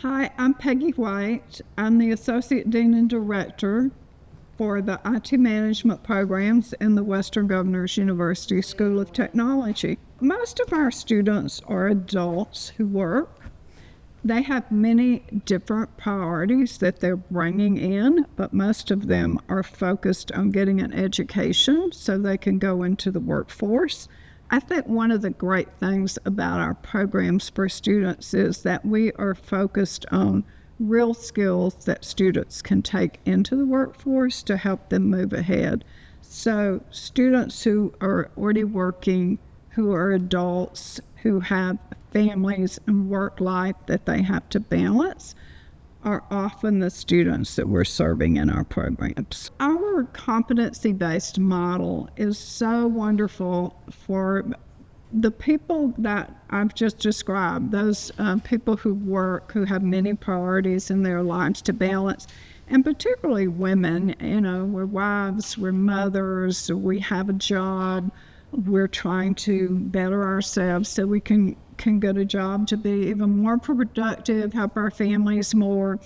Hi, I'm Peggy White. I'm the Associate Dean and Director for the IT Management Programs in the Western Governors University School of Technology. Most of our students are adults who work. They have many different priorities that they're bringing in, but most of them are focused on getting an education so they can go into the workforce. I think one of the great things about our programs for students is that we are focused on real skills that students can take into the workforce to help them move ahead. So students who are already working, who are adults, who have families and work life that they have to balance, are often the students that we're serving in our programs. Our competency-based model is so wonderful for the people that I've just described, those people who work, who have many priorities in their lives to balance, and particularly women. We're wives, we're mothers, we have a job, we're trying to better ourselves so we can get a job to be even more productive, help our families more.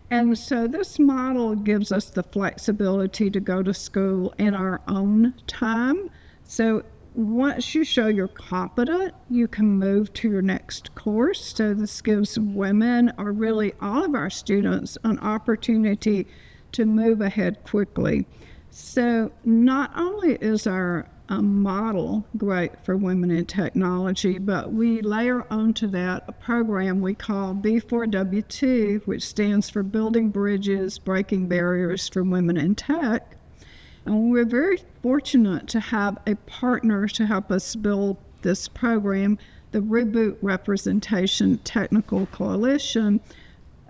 And so this model gives us the flexibility to go to school in our own time. So once you show you're competent, you can move to your next course. So this gives women, or really all of our students, an opportunity to move ahead quickly. So not only is our model great for women in technology, but we layer onto that a program we call B4W2, which stands for Building Bridges, Breaking Barriers for Women in Tech. And we're very fortunate to have a partner to help us build this program, the Reboot Representation Technical Coalition.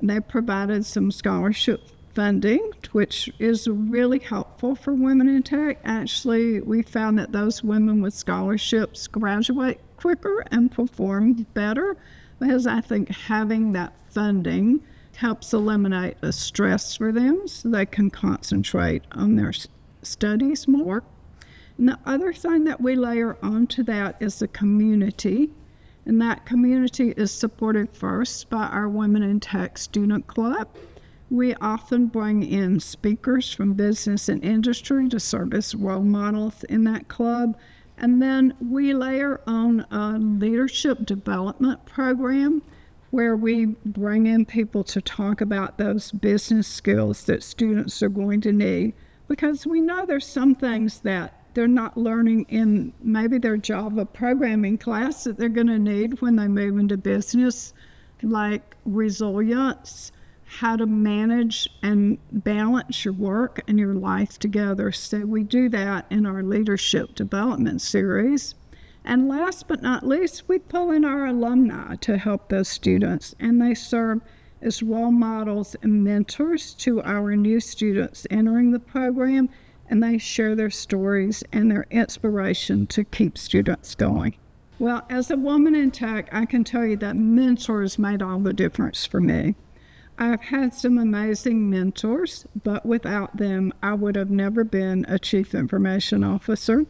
They provided some scholarship funding, which is really helpful for women in tech. Actually, we found that those women with scholarships graduate quicker and perform better, because I think having that funding helps eliminate the stress for them so they can concentrate on their studies more. And the other thing that we layer onto that is the community. And that community is supported first by our Women in Tech Student Club. We often bring in speakers from business and industry to serve as role models in that club. And then we layer on a leadership development program where we bring in people to talk about those business skills that students are going to need. Because we know there's some things that they're not learning in maybe their Java programming class that they're going to need when they move into business, like resilience, how to manage and balance your work and your life together. So we do that in our leadership development series. And last but not least, we pull in our alumni to help those students, and they serve as role models and mentors to our new students entering the program, and they share their stories and their inspiration to keep students going. Well, as a woman in tech, I can tell you that mentors made all the difference for me. I've had some amazing mentors, but without them, I would have never been a chief information officer.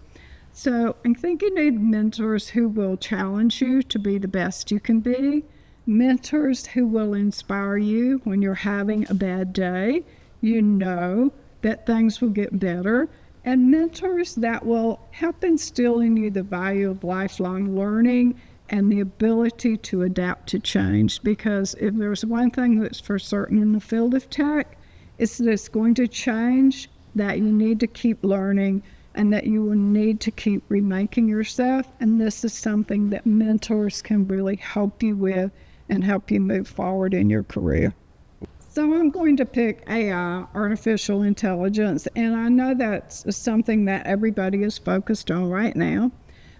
So I think you need mentors who will challenge you to be the best you can be, mentors who will inspire you when you're having a bad day. You know that things will get better, and mentors that will help instill in you the value of lifelong learning and the ability to adapt to change. Because if there's one thing that's for certain in the field of tech, it's that it's going to change, that you need to keep learning, and that you will need to keep remaking yourself. And this is something that mentors can really help you with and help you move forward in your career. So I'm going to pick AI, artificial intelligence, and I know that's something that everybody is focused on right now.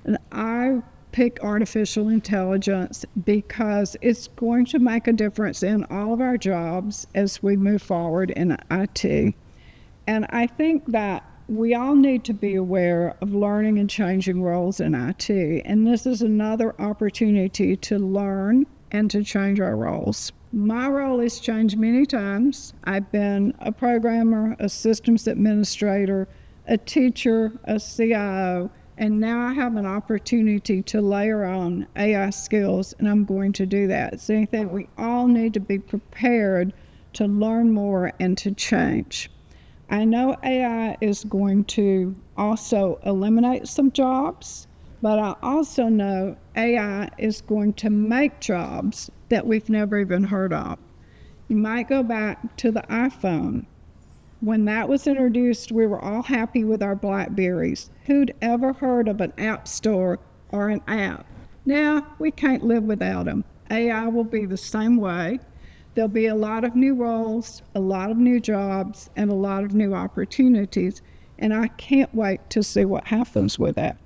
And I pick artificial intelligence because it's going to make a difference in all of our jobs as we move forward in IT. And I think that we all need to be aware of learning and changing roles in IT. And this is another opportunity to learn and to change our roles. My role has changed many times. I've been a programmer, a systems administrator, a teacher, a CIO, And now I have an opportunity to layer on AI skills, and I'm going to do that. So I think we all need to be prepared to learn more and to change. I know AI is going to also eliminate some jobs, but I also know AI is going to make jobs that we've never even heard of. You might go back to the iPhone. When that was introduced, we were all happy with our Blackberries. Who'd ever heard of an app store or an app? Now, we can't live without them. AI will be the same way. There'll be a lot of new roles, a lot of new jobs, and a lot of new opportunities, and I can't wait to see what happens with that.